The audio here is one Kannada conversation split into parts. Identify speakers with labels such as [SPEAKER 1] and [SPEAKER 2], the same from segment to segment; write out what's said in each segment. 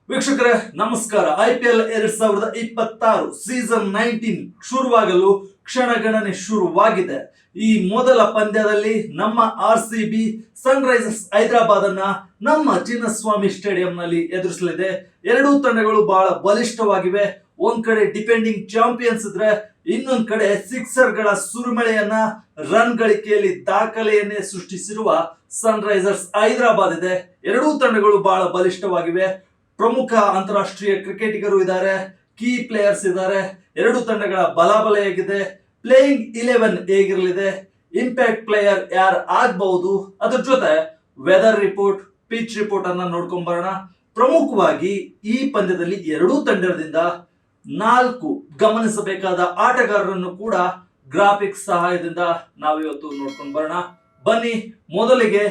[SPEAKER 1] ವೀಕ್ಷಕರೇ ನಮಸ್ಕಾರ. IPL 2026 ಸೀಸನ್ 19 ಶುರುವಾಗಲು ಕ್ಷಣಗಣನೆ ಶುರುವಾಗಿದೆ. ಈ ಮೊದಲ ಪಂದ್ಯದಲ್ಲಿ ನಮ್ಮ RCB ಸನ್ ರೈಸರ್ಸ್ ಹೈದರಾಬಾದ್ ಅನ್ನ ನಮ್ಮ ಚಿನ್ನಸ್ವಾಮಿ ಸ್ಟೇಡಿಯಂನಲ್ಲಿ ಎದುರಿಸಲಿದೆ. ಎರಡೂ ತಂಡಗಳು ಬಹಳ ಬಲಿಷ್ಠವಾಗಿವೆ. ಒಂದ್ ಕಡೆ ಡಿಪೆಂಡಿಂಗ್ ಚಾಂಪಿಯನ್ಸ್ ಇದ್ರೆ ಇನ್ನೊಂದ್ ಕಡೆ ಸಿಕ್ಸರ್ಗಳ ಸುರಿಮಳೆಯನ್ನ ರನ್ ಗಳಿಕೆಯಲ್ಲಿ ದಾಖಲೆಯನ್ನೇ ಸೃಷ್ಟಿಸಿರುವ ಸನ್ ರೈಸರ್ಸ್ ಹೈದರಾಬಾದ್ ಇದೆ. ಎರಡೂ ತಂಡಗಳು ಬಹಳ ಬಲಿಷ್ಠವಾಗಿವೆ. ಪ್ರಮುಖ ಅಂತಾರಾಷ್ಟ್ರೀಯ ಕ್ರಿಕೆಟಿಗರು ಇದ್ದಾರೆ, ಕೀ ಪ್ಲೇಯರ್ಸ್ ಇದ್ದಾರೆ. ಎರಡು ತಂಡಗಳ ಬಲಾಬಲ ಹೇಗಿದೆ, ಪ್ಲೇಯಿಂಗ್ 11 ಹೇಗಿರಲಿದೆ, ಇಂಪ್ಯಾಕ್ಟ್ ಪ್ಲೇಯರ್ ಯಾರು ಆಗಬಹುದು, ಅದ್ರ ಜೊತೆ ವೆದರ್ ರಿಪೋರ್ಟ್, ಪಿಚ್ ರಿಪೋರ್ಟ್ ಅನ್ನ ನೋಡ್ಕೊಂಡ್ ಬರೋಣ. ಪ್ರಮುಖವಾಗಿ ಈ ಪಂದ್ಯದಲ್ಲಿ ಎರಡೂ ತಂಡದಿಂದ 4 ಗಮನಿಸಬೇಕಾದ ಆಟಗಾರರನ್ನು ಕೂಡ ಗ್ರಾಫಿಕ್ಸ್ ಸಹಾಯದಿಂದ ನಾವಿವತ್ತು ನೋಡ್ಕೊಂಡ್ ಬರೋಣ. ಬನ್ನಿ, ಮೊದಲಿಗೆ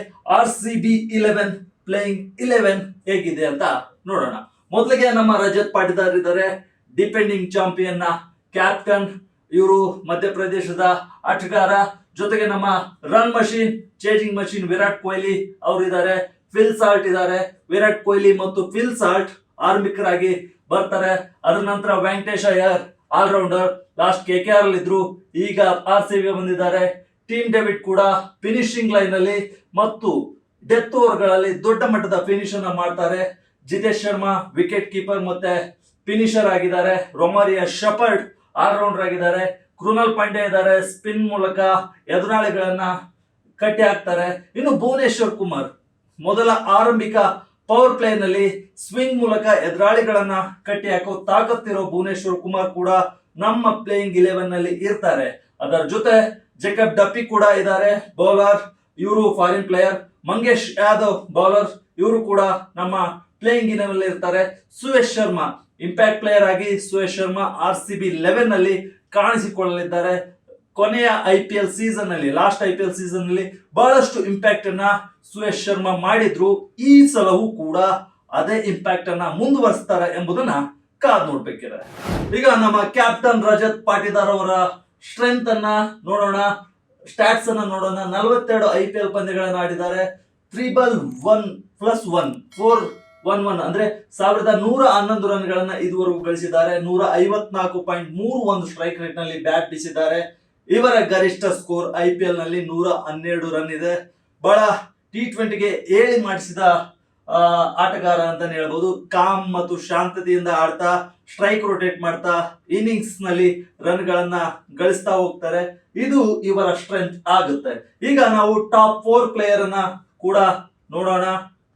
[SPEAKER 1] RCB 11 ಪ್ಲೇಯಿಂಗ್ 11 ಹೇಗಿದೆ ಅಂತ ನೋಡೋಣ. ಮೊದಲಿಗೆ ನಮ್ಮ ರಜತ್ ಪಾಟಿದಾರ್ ಇದ್ದಾರೆ, ಡಿಪೆಂಡಿಂಗ್ ಚಾಂಪಿಯನ್ ನ ಕ್ಯಾಪ್ಟನ್. ಇವರು ಮಧ್ಯಪ್ರದೇಶದ ಆಟಗಾರ. ಜೊತೆಗೆ ನಮ್ಮ run machine, chasing machine Virat Kohli ಅವರಿದ್ದಾರೆ. ಫಿಲ್ ಸಾಲ್ಟ್ ಇದ್ದಾರೆ. ವಿರಾಟ್ ಕೊಹ್ಲಿ ಮತ್ತು ಫಿಲ್ ಸಾಲ್ಟ್ ಆರಂಭಿಕರಾಗಿ ಬರ್ತಾರೆ. ಅದರ ನಂತರ Venkatesh Iyer allrounder, last KKR ಅಲ್ಲಿ ಇದ್ರು, ಈಗ RCB ಬಂದಿದ್ದಾರೆ. ಟೀಮ್ ಡೇವಿಡ್ ಕೂಡ ಫಿನಿಶಿಂಗ್ ಲೈನ್ ಅಲ್ಲಿ ಮತ್ತು ಡೆತ್ ಓವರ್ ಗಳಲ್ಲಿ ದೊಡ್ಡ ಮಟ್ಟದ ಫಿನಿಶ್ ಅನ್ನ ಮಾಡ್ತಾರೆ. ಜಿತೇಶ್ ಶರ್ಮಾ ವಿಕೆಟ್ ಕೀಪರ್ ಮತ್ತೆ ಫಿನಿಶರ್ ಆಗಿದ್ದಾರೆ. ರೊಮಾರಿಯಾ ಶೆಪರ್ಡ್ ಆಲ್ರೌಂಡರ್ ಆಗಿದ್ದಾರೆ. ಕೃಣಾಲ್ ಪಾಂಡ್ಯ ಇದ್ದಾರೆ, ಸ್ಪಿನ್ ಮೂಲಕ ಎದುರಾಳಿಗಳನ್ನ ಕಟ್ಟಿ ಹಾಕ್ತಾರೆ. ಇನ್ನು ಭುವನೇಶ್ವರ್ ಕುಮಾರ್ ಮೊದಲ ಆರಂಭಿಕ ಪವರ್ ಪ್ಲೇ ನಲ್ಲಿ ಸ್ವಿಂಗ್ ಮೂಲಕ ಎದುರಾಳಿಗಳನ್ನ ಕಟ್ಟಿ ಹಾಕೋ ತಾಕತ್ತಿರೋ ಭುವನೇಶ್ವರ್ ಕುಮಾರ್ ಕೂಡ ನಮ್ಮ ಪ್ಲೇಯಿಂಗ್ 11 ನಲ್ಲಿ ಇರ್ತಾರೆ. ಅದರ ಜೊತೆ ಜೇಕಬ್ ಡಪ್ಪಿ ಕೂಡ ಇದ್ದಾರೆ, ಬೌಲರ್. ಇವರು foreign player. Mangesh Yadav bowler, ಇವರು ಕೂಡ ನಮ್ಮ ಪ್ಲೇಯಿಂಗ್ 11 ಇರ್ತಾರೆ. ಸುಯೇಶ್ ಶರ್ಮಾ ಇಂಪ್ಯಾಕ್ಟ್ ಪ್ಲೇಯರ್ ಆಗಿ ಸುಯೇಶ್ ಶರ್ಮಾ RCB 11 ನಲ್ಲಿ ಕಾಣಿಸಿಕೊಳ್ಳಲಿದ್ದಾರೆ. ಕೊನೆಯ IPL ಸೀಸನ್ ನಲ್ಲಿ, ಲಾಸ್ಟ್ IPL ಸೀಸನ್ ನಲ್ಲಿ ಬಹಳಷ್ಟು ಇಂಪ್ಯಾಕ್ಟ್ ಅನ್ನ ಸುಯೇಶ್ ಶರ್ಮಾ ಮಾಡಿದ್ರು. ಈ ಸಲವೂ ಕೂಡ ಅದೇ ಇಂಪ್ಯಾಕ್ಟ್ ಅನ್ನ ಮುಂದುವರಿಸ್ತಾರೆ ಎಂಬುದನ್ನ ಕಾದ್ ನೋಡ್ಬೇಕಿದೆ. ಈಗ ನಮ್ಮ ಕ್ಯಾಪ್ಟನ್ ರಜತ್ ಪಾಟಿದಾರ್ ಅವರ ಸ್ಟ್ರೆಂತ್ ಅನ್ನ ನೋಡೋಣ, ಸ್ಟಾಟ್ಸ್ ಅನ್ನ ನೋಡೋಣ. 42 IPL ಪಂದ್ಯಗಳನ್ನು ಆಡಿದ್ದಾರೆ. 3+1+1 411 ಅಂದ್ರೆ 1111 ರನ್ಗಳನ್ನ ಇದುವರೆಗೂ ಗಳಿಸಿದ್ದಾರೆ. 154.31 ಸ್ಟ್ರೈಕ್ ರೇಟ್ ನಲ್ಲಿ ಬ್ಯಾಟ್ ಬೀಸಿದ್ದಾರೆ. ಇವರ ಗರಿಷ್ಠ ಸ್ಕೋರ್ IPL ನಲ್ಲಿ 112 ರನ್ ಇದೆ. ಬಹಳ T20ಗೆ ಏಳಿ ಮಾಡಿಸಿದ ಆಟಗಾರ ಅಂತಾನೆ ಹೇಳ್ಬೋದು. ಕಾಮ್ ಮತ್ತು ಶಾಂತತೆಯಿಂದ ಆಡ್ತಾ, ಸ್ಟ್ರೈಕ್ ರೊಟೇಟ್ ಮಾಡ್ತಾ, ಇನ್ನಿಂಗ್ಸ್ ನಲ್ಲಿ ರನ್ ಗಳನ್ನ ಗಳಿಸ್ತಾ ಹೋಗ್ತಾರೆ. ಇದು ಇವರ ಸ್ಟ್ರೆಂತ್ ಆಗುತ್ತೆ. ಈಗ ನಾವು ಟಾಪ್ 4 ಪ್ಲೇಯರ್ ಅನ್ನ ಕೂಡ ನೋಡೋಣ.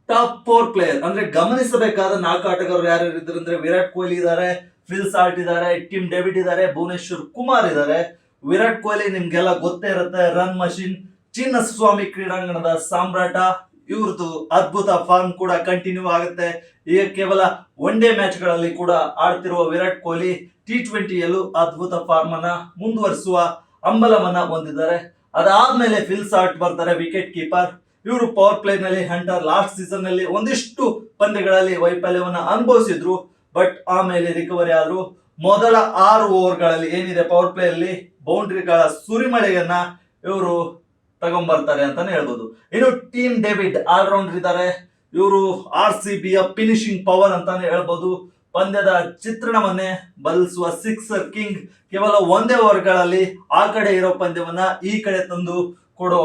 [SPEAKER 1] ಟಾಪ್ 4 ಪ್ಲೇಯರ್ ಅಂದ್ರೆ ಗಮನಿಸಬೇಕಾದ 4 ಆಟಗಾರರು ಯಾರು ಇದ್ದಾರೆ ಅಂದ್ರೆ ವಿರಾಟ್ ಕೊಹ್ಲಿ ಇದ್ದಾರೆ, ಫಿಲ್ ಸಾಲ್ಟ್ ಇದ್ದಾರೆ, ಟಿಮ್ ಡೇವಿಡ್ ಇದ್ದಾರೆ, ಭುವನೇಶ್ವರ್ ಕುಮಾರ್ ಇದ್ದಾರೆ. ವಿರಾಟ್ ಕೊಹ್ಲಿ ನಿಮ್ಗೆಲ್ಲ ಗೊತ್ತೇ ಇರುತ್ತೆ, ರನ್ ಮಷೀನ್, ಚಿನ್ನಸ್ವಾಮಿ ಕ್ರೀಡಾಂಗಣದ ಸಾಮ್ರಾಟ. ಇವ್ರದ್ದು ಅದ್ಭುತ ಫಾರ್ಮ್ ಕೂಡ ಕಂಟಿನ್ಯೂ ಆಗುತ್ತೆ. ಈಗ ಕೇವಲ ಒನ್ ಡೇ ಮ್ಯಾಚ್ ಗಳಲ್ಲಿ ಕೂಡ ಆಡ್ತಿರುವ ವಿರಾಟ್ ಕೊಹ್ಲಿ T20ಯಲ್ಲೂ ಅದ್ಭುತ ಫಾರ್ಮ್ ಅನ್ನ ಮುಂದುವರಿಸುವ ಹಂಬಲವನ್ನ ಹೊಂದಿದ್ದಾರೆ. ಅದಾದ್ಮೇಲೆ ಫಿಲ್ ಸಾಲ್ಟ್ ಬರ್ತಾರೆ, ವಿಕೆಟ್ ಕೀಪರ್. ಇವರು ಪವರ್ ಪ್ಲೇ ನಲ್ಲಿ ಹಂಟರ್. ಲಾಸ್ಟ್ ಸೀಸನ್ ನಲ್ಲಿ ಒಂದಿಷ್ಟು ಪಂದ್ಯಗಳಲ್ಲಿ ವೈಫಲ್ಯವನ್ನ ಅನುಭವಿಸಿದ್ರು, ಬಟ್ ಆಮೇಲೆ ರಿಕವರಿ ಆದ್ರು. ಮೊದಲ 6 ಓವರ್ಗಳಲ್ಲಿ ಏನಿದೆ ಪವರ್ ಪ್ಲೇ ಅಲ್ಲಿ ಬೌಂಡ್ರಿಗಳ ಸುರಿಮಳೆಯನ್ನ ಇವರು ತಗೊಂಡ್ಬರ್ತಾರೆ ಅಂತಾನೆ ಹೇಳ್ಬೋದು. ಇನ್ನು ಟೀಮ್ ಡೇವಿಡ್ ಆಲ್ರೌಂಡರ್ ಇದ್ದಾರೆ. ಇವರು RCBಯ ಫಿನಿಶಿಂಗ್ ಪವರ್ ಅಂತಾನೆ ಹೇಳ್ಬೋದು. ಪಂದ್ಯದ ಚಿತ್ರಣವನ್ನೇ ಬದಲಿಸುವ ಸಿಕ್ಸರ್ ಕಿಂಗ್. ಕೇವಲ ಒಂದೇ ಓವರ್ಗಳಲ್ಲಿ ಆ ಕಡೆ ಇರೋ ಪಂದ್ಯವನ್ನ ಈ ಕಡೆ ತಂದು ಕೊಡೋ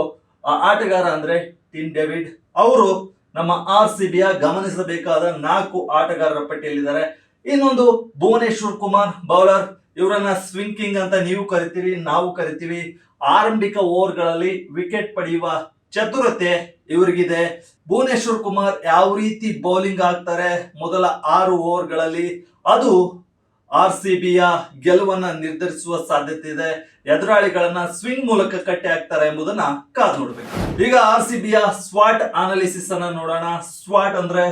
[SPEAKER 1] ಆಟಗಾರ ಅಂದ್ರೆ ಟೀಮ್ ಡೇವಿಡ್. ಅವರು ನಮ್ಮ RCBಯ ಗಮನಿಸಬೇಕಾದ 4 ಆಟಗಾರರ ಪಟ್ಟಿಯಲ್ಲಿದ್ದಾರೆ. ಇನ್ನೊಂದು ಭುವನೇಶ್ವರ್ ಕುಮಾರ್ ಬೌಲರ್. ಇವರನ್ನ ಸ್ವಿಂಗ್ ಕಿಂಗ್ ಅಂತ ನೀವು ಕರಿತೀರಿ, ನಾವು ಕರಿತೀವಿ. ಆರಂಭಿಕ ಓವರ್ಗಳಲ್ಲಿ ವಿಕೆಟ್ ಪಡೆಯುವ ಚತುರತೆ ಇವರಿಗಿದೆ. ಭುವನೇಶ್ವರ್ ಕುಮಾರ್ ಯಾವ ರೀತಿ ಬೌಲಿಂಗ್ ಆಗ್ತಾರೆ ಮೊದಲ 6 ಓವರ್ಗಳಲ್ಲಿ, ಅದು RCBಯ ಗೆಲುವನ್ನ ನಿರ್ಧರಿಸುವ ಸಾಧ್ಯತೆ ಇದೆ. ಎದುರಾಳಿಗಳನ್ನ ಸ್ವಿಂಗ್ ಮೂಲಕ ಕಟ್ಟಿ ಹಾಕ್ತಾರೆ ಎಂಬುದನ್ನ ಕಾದು ನೋಡ್ಬೇಕು. ಈಗ RCBಯ ಸ್ವಾಟ್ ಅನಾಲಿಸಿಸ್ ಅನ್ನ ನೋಡೋಣ. ಸ್ವಾಟ್ ಅಂದ್ರೆ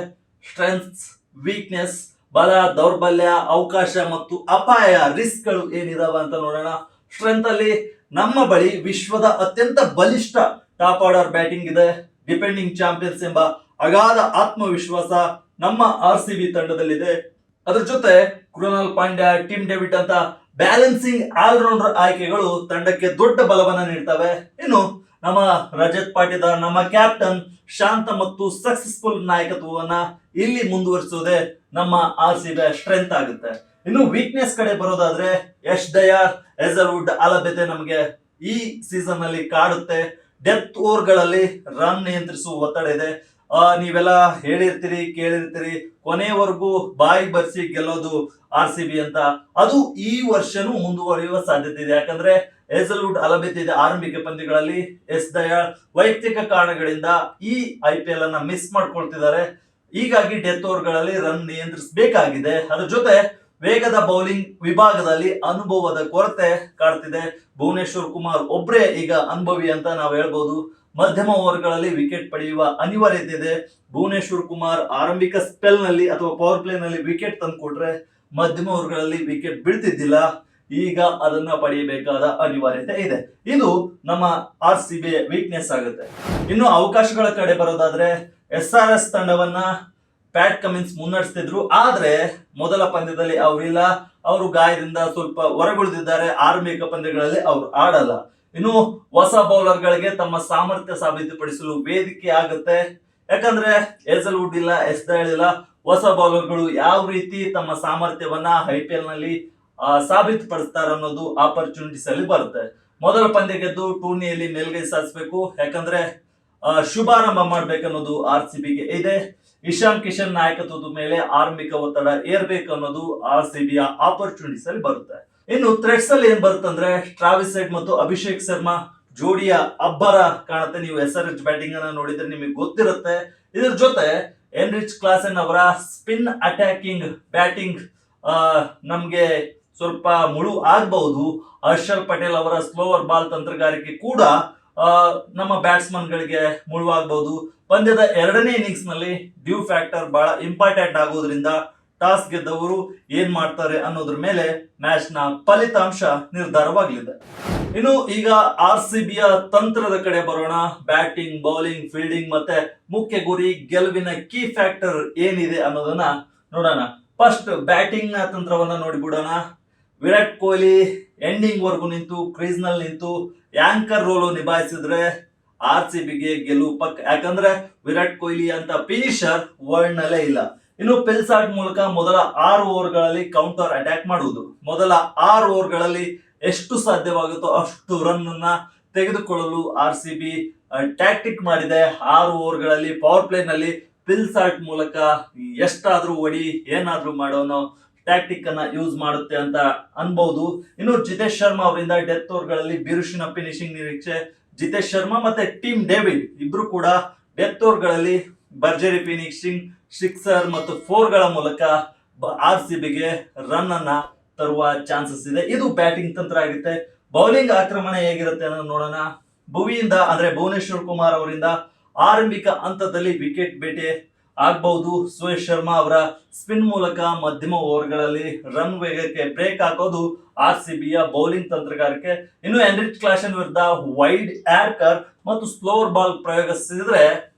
[SPEAKER 1] ಸ್ಟ್ರೆಂತ್ಸ್, ವೀಕ್ನೆಸ್, ಬಲ, ದೌರ್ಬಲ್ಯ, ಅವಕಾಶ ಮತ್ತು ಅಪಾಯ, ರಿಸ್ಕ್ ಗಳು ಏನಿದಾವ ಅಂತ ನೋಡೋಣ. ಸ್ಟ್ರೆಂತ್ ಅಲ್ಲಿ ನಮ್ಮ ಬಳಿ ವಿಶ್ವದ ಅತ್ಯಂತ ಬಲಿಷ್ಠ ಟಾಪ್ ಆರ್ಡರ್ ಬ್ಯಾಟಿಂಗ್ ಇದೆ. ಡಿಪೆಂಡಿಂಗ್ ಚಾಂಪಿಯನ್ಸ್ ಎಂಬ ಅಗಾಧ ಆತ್ಮವಿಶ್ವಾಸ ನಮ್ಮ RCB ತಂಡದಲ್ಲಿದೆ. ಅದ್ರ ಜೊತೆ ಕೃಣಾಲ್ ಪಾಂಡ್ಯ, ಟಿಮ್ ಡೇವಿಡ್ ಅಂತ ಬ್ಯಾಲೆನ್ಸಿಂಗ್ ಆಲ್ರೌಂಡರ್ ಆಯ್ಕೆಗಳು ತಂಡಕ್ಕೆ ದೊಡ್ಡ ಬಲವನ್ನ ನೀಡ್ತವೆ. ಇನ್ನು ನಮ್ಮ ರಜತ್ ಪಾಟಿದಾರ್, ನಮ್ಮ ಕ್ಯಾಪ್ಟನ್, ಶಾಂತ ಮತ್ತು ಸಕ್ಸಸ್ಫುಲ್ ನಾಯಕತ್ವವನ್ನ ಇಲ್ಲಿ ಮುಂದುವರಿಸುವುದೇ ನಮ್ಮ RCB ಸ್ಟ್ರೆಂತ್ ಆಗುತ್ತೆ. ಇನ್ನು ವೀಕ್ನೆಸ್ ಕಡೆ ಬರೋದಾದ್ರೆ ಯಶ್ ದಯಾಳ್, ಹೆಜಲ್ವುಡ್, ಅಲಬೆತೆ ನಮಗೆ ಈ ಸೀಸನ್ ಅಲ್ಲಿ ಕಾಡುತ್ತೆ. ಡೆತ್ ಓವರ್ ಗಳಲ್ಲಿ ರನ್ ನಿಯಂತ್ರಿಸುವ ಒತ್ತಡ ಇದೆ. ನೀವೆಲ್ಲ ಹೇಳಿರ್ತೀರಿ, ಕೇಳಿರ್ತೀರಿ, ಕೊನೆವರೆಗೂ ಬಾಯಿ ಬರ್ಸಿ ಗೆಲ್ಲೋದು RCB ಅಂತ. ಅದು ಈ ವರ್ಷನೂ ಮುಂದುವರಿಯುವ ಸಾಧ್ಯತೆ ಇದೆ. ಯಾಕಂದ್ರೆ ಹೆಜಲ್ವುಡ್, ಅಲಬೆತೆ ಇದೆ ಆರಂಭಿಕ ಪಂದ್ಯಗಳಲ್ಲಿ. ಎಸ್ ದಯಾಳ್ ವೈಯಕ್ತಿಕ ಕಾರಣಗಳಿಂದ ಈ IPL ಅನ್ನ ಮಿಸ್ ಮಾಡ್ಕೊಳ್ತಿದ್ದಾರೆ. ಹೀಗಾಗಿ ಡೆತ್ ಓವರ್ ಗಳಲ್ಲಿ ರನ್ ನಿಯಂತ್ರಿಸಬೇಕಾಗಿದೆ. ಅದ್ರ ಜೊತೆ ವೇಗದ ಬೌಲಿಂಗ್ ವಿಭಾಗದಲ್ಲಿ ಅನುಭವದ ಕೊರತೆ ಕಾಡ್ತಿದೆ. ಭುವನೇಶ್ವರ್ ಕುಮಾರ್ ಒಬ್ರೇ ಈಗ ಅನುಭವಿ ಅಂತ ನಾವು ಹೇಳ್ಬೋದು. ಮಧ್ಯಮ ಓವರ್ಗಳಲ್ಲಿ ವಿಕೆಟ್ ಪಡೆಯುವ ಅನಿವಾರ್ಯತೆ ಇದೆ. ಭುವನೇಶ್ವರ್ ಕುಮಾರ್ ಆರಂಭಿಕ ಸ್ಪೆಲ್ ನಲ್ಲಿ ಅಥವಾ ಪವರ್ ಪ್ಲೇ ನಲ್ಲಿ ವಿಕೆಟ್ ತಂದುಕೊಟ್ರೆ ಮಧ್ಯಮ ಓವರ್ಗಳಲ್ಲಿ ವಿಕೆಟ್ ಬೀಳ್ತಿದ್ದಿಲ್ಲ. ಈಗ ಅದನ್ನ ಪಡೆಯಬೇಕಾದ ಅನಿವಾರ್ಯತೆ ಇದೆ. ಇದು ನಮ್ಮ RCB ವೀಕ್ನೆಸ್ ಆಗುತ್ತೆ. ಇನ್ನು ಅವಕಾಶಗಳ ಕಡೆ ಬರೋದಾದ್ರೆ SRS ತಂಡವನ್ನ ಪ್ಯಾಟ್ ಕಮಿನ್ಸ್ ಮುನ್ನಡೆಸ್ತಿದ್ರು. ಆದ್ರೆ ಮೊದಲ ಪಂದ್ಯದಲ್ಲಿ ಅವರಿಲ್ಲ, ಅವರು ಗಾಯದಿಂದ ಸ್ವಲ್ಪ ಹೊರಗುಳಿದಿದ್ದಾರೆ. ಆರಂಭಿಕ ಪಂದ್ಯಗಳಲ್ಲಿ ಅವರು ಆಡಲ್ಲ. ಇನ್ನು ಹೊಸ ಬೌಲರ್ ಗಳಿಗೆ ತಮ್ಮ ಸಾಮರ್ಥ್ಯ ಸಾಬೀತುಪಡಿಸಲು ವೇದಿಕೆ ಆಗುತ್ತೆ. ಯಾಕಂದ್ರೆ ಹೆಜಲ್ವುಡ್ ಇಲ್ಲ, ಎಸ್ ದಯಾಳ್ ಇಲ್ಲ. ಹೊಸ ಬೌಲರ್ಗಳು ಯಾವ ರೀತಿ ತಮ್ಮ ಸಾಮರ್ಥ್ಯವನ್ನ IPL ನಲ್ಲಿ ಸಾಬೀತುಪಡಿಸ್ತಾರೆ ಅನ್ನೋದು ಆಪರ್ಚುನಿಟೀಸ್ ಅಲ್ಲಿ ಬರುತ್ತೆ. ಮೊದಲ ಪಂದ್ಯ ಗೆದ್ದು ಟೂರ್ನಿಯಲ್ಲಿ ಮೇಲ್ಗೈ ಸಾಧಿಸಬೇಕು. ಯಾಕಂದ್ರೆ ಶುಭಾರಂಭ ಮಾಡ್ಬೇಕನ್ನೋದು RCB ಗೆ ಇದೆ. ಇಶಾನ್ ಕಿಶನ್ ನಾಯಕತ್ವದ ಮೇಲೆ ಆರಂಭಿಕ ಒತ್ತಡ ಏರ್ಬೇಕು ಅನ್ನೋದು RCB ಆಪರ್ಚುನಿಟೀಸ್ ಅಲ್ಲಿ ಬರುತ್ತೆ. ಇನ್ನು ಥ್ರೆಡ್ಸ್ ಅಲ್ಲಿ ಏನ್ ಬರುತ್ತಂದ್ರೆ ಟ್ರಾವಿಸ್ ಹೆಡ್ ಮತ್ತು ಅಭಿಷೇಕ್ ಶರ್ಮಾ ಜೋಡಿಯ ಅಬ್ಬರ ಕಾಣುತ್ತೆ. ನೀವು SRH ಬ್ಯಾಟಿಂಗ್ ಅನ್ನ ನೋಡಿದ್ರೆ ನಿಮಗೆ ಗೊತ್ತಿರುತ್ತೆ. ಇದ್ರ ಜೊತೆ ಎನ್ರಿಚ್ ಕ್ಲಾಸೆನ್ ಅವರ ಸ್ಪಿನ್ ಅಟ್ಯಾಕಿಂಗ್ ಬ್ಯಾಟಿಂಗ್ ನಮ್ಗೆ ಸ್ವಲ್ಪ ಮುಳು ಆಗಬಹುದು. ಹರ್ಷಲ್ ಪಟೇಲ್ ಅವರ ಸ್ಲೋವರ್ ಬಾಲ್ ತಂತ್ರಗಾರಿಕೆ ಕೂಡ ನಮ್ಮ ಬ್ಯಾಟ್ಸ್ಮನ್ ಗಳಿಗೆ ಮುಳುವಾಗಬಹುದು. ಪಂದ್ಯದ ಎರಡನೇ ಇನ್ನಿಂಗ್ಸ್ ನಲ್ಲಿ ಡ್ಯೂ ಫ್ಯಾಕ್ಟರ್ ಬಹಳ ಇಂಪಾರ್ಟೆಂಟ್ ಆಗೋದ್ರಿಂದ ಟಾಸ್ ಗೆದ್ದವರು ಏನ್ ಮಾಡ್ತಾರೆ ಅನ್ನೋದ್ರ ಮೇಲೆ ಮ್ಯಾಚ್ ನ ಫಲಿತಾಂಶ ನಿರ್ಧಾರವಾಗಲಿದೆ. ಇನ್ನು ಈಗ RCB ತಂತ್ರದ ಕಡೆ ಬರೋಣ. ಬ್ಯಾಟಿಂಗ್, ಬೌಲಿಂಗ್, ಫೀಲ್ಡಿಂಗ್ ಮತ್ತೆ ಮುಖ್ಯ ಗುರಿ ಗೆಲುವಿನ ಕೀ ಫ್ಯಾಕ್ಟರ್ ಏನಿದೆ ಅನ್ನೋದನ್ನ ನೋಡೋಣ. ಫಸ್ಟ್ ಬ್ಯಾಟಿಂಗ್ ನ ತಂತ್ರವನ್ನ ನೋಡಿಬಿಡೋಣ. ವಿರಾಟ್ ಕೊಹ್ಲಿ ಎಂಡಿಂಗ್ ವರ್ಗು ನಿಂತು ಕ್ರೀಸ್ ನಲ್ಲಿ ನಿಂತು ಆಂಕರ್ ರೋಲ್ ನಿಭಾಯಿಸಿದ್ರೆ RCB ಗೆ ಗೆಲುವು ಪಕ್ಕ. ಯಾಕಂದ್ರೆ ವಿರಾಟ್ ಕೊಹ್ಲಿ ಅಂತ ಫಿನಿಶರ್ ವರ್ಲ್ಡ್ ನಲ್ಲೇ ಇಲ್ಲ. ಇನ್ನು ಪಿಲ್ಸಾಟ್ ಮೂಲಕ ಮೊದಲ 6 ಓವರ್ಗಳಲ್ಲಿ ಕೌಂಟರ್ ಅಟ್ಯಾಕ್ ಮಾಡುವುದು. ಮೊದಲ 6 ಓವರ್ಗಳಲ್ಲಿ ಎಷ್ಟು ಸಾಧ್ಯವಾಗುತ್ತೋ ಅಷ್ಟು ರನ್ ಅನ್ನ ತೆಗೆದುಕೊಳ್ಳಲು RCB ಟ್ಯಾಕ್ಟಿಕ್ ಮಾಡಿದೆ. 6 ಓವರ್ಗಳಲ್ಲಿ ಪವರ್ ಪ್ಲೇ ನಲ್ಲಿ ಪಿಲ್ಸಾಟ್ ಮೂಲಕ ಎಷ್ಟಾದ್ರೂ ಹೊಡಿ, ಏನಾದ್ರೂ ಮಾಡೋನೋ ಟ್ಯಾಕ್ಟಿಕ್ ಅನ್ನ ಯೂಸ್ ಮಾಡುತ್ತೆ ಅಂತ ಅನ್ಬಹುದು. ಇನ್ನು ಜಿತೇಶ್ ಶರ್ಮಾ ಅವರಿಂದ ಡೆತ್ ಓವರ್ ಗಳಲ್ಲಿ ಬಿರುಸಿನ ಫಿನಿಶಿಂಗ್ ನಿರೀಕ್ಷೆ. ಜಿತೇಶ್ ಶರ್ಮಾ ಮತ್ತೆ ಟೀಮ್ ಡೇವಿಡ್ ಇಬ್ರು ಕೂಡ ಡೆತ್ ಓವರ್ ಗಳಲ್ಲಿ ಭರ್ಜರಿ ಫಿನಿಶಿಂಗ್, ಸಿಕ್ಸರ್ ಮತ್ತು 4 ಗಳ ಮೂಲಕ RCB ಗೆ ರನ್ ಅನ್ನ ತರುವ ಚಾನ್ಸಸ್ ಇದೆ. ಇದು ಬ್ಯಾಟಿಂಗ್ ತಂತ್ರ ಆಗುತ್ತೆ. ಬೌಲಿಂಗ್ ಆಕ್ರಮಣ ಹೇಗಿರುತ್ತೆ ಅನ್ನೋದು ನೋಡೋಣ. ಭುವಿಯಿಂದ ಅಂದ್ರೆ ಭುವನೇಶ್ವರ್ ಕುಮಾರ್ ಅವರಿಂದ ಆರಂಭಿಕ ಹಂತದಲ್ಲಿ ವಿಕೆಟ್ ಬೇಟೆ ಆಗಬಹುದು. ಸುರೇಶ್ ಶರ್ಮಾ ಅವರ ಸ್ಪಿನ್ ಮೂಲಕ ಮಧ್ಯಮ ಓವರ್ಗಳಲ್ಲಿ ರನ್ ವೇಗಕ್ಕೆ ಬ್ರೇಕ್ ಹಾಕೋದು RCB ಬೌಲಿಂಗ್ ತಂತ್ರಗಾರಿಕೆ. ಇನ್ನು ಎನ್ರಿಚ್ ಕ್ಲಾಸೆನ್ ವಿರುದ್ಧ ವೈಡ್ ಆರ್ಕರ್ ಮತ್ತು ಸ್ಲೋವರ್ ಬಾಲ್ ಪ್ರಯೋಗಿಸಿದ್ರೆ